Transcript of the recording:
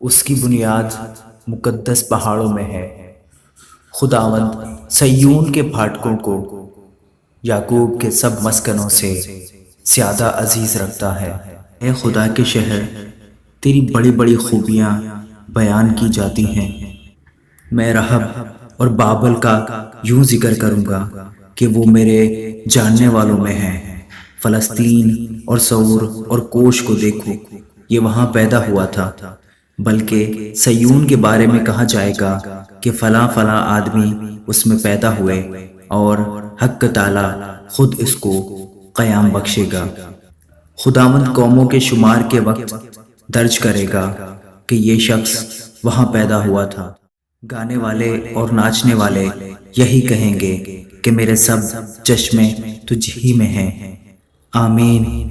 اس کی بنیاد مقدس پہاڑوں میں ہے۔ خداوند سیون کے پھاٹکوں کو یعقوب کے سب مسکنوں سے زیادہ عزیز رکھتا ہے۔ اے خدا کے شہر، تیری بڑی بڑی خوبیاں بیان کی جاتی ہیں۔ میں رحب اور بابل کا یوں ذکر کروں گا کہ وہ میرے جاننے والوں میں ہیں۔ فلسطین اور سور اور کوش کو دیکھو، یہ وہاں پیدا ہوا تھا۔ بلکہ سیون کے بارے میں کہا جائے گا کہ فلاں فلاں آدمی اس میں پیدا ہوئے، اور حق تعالی خود اس کو قیام بخشے گا۔ خداوند قوموں کے شمار کے وقت درج کرے گا کہ یہ شخص وہاں پیدا ہوا تھا۔ گانے والے اور ناچنے والے یہی کہیں گے کہ میرے سب چشمے تجھ ہی میں ہیں۔ آمین۔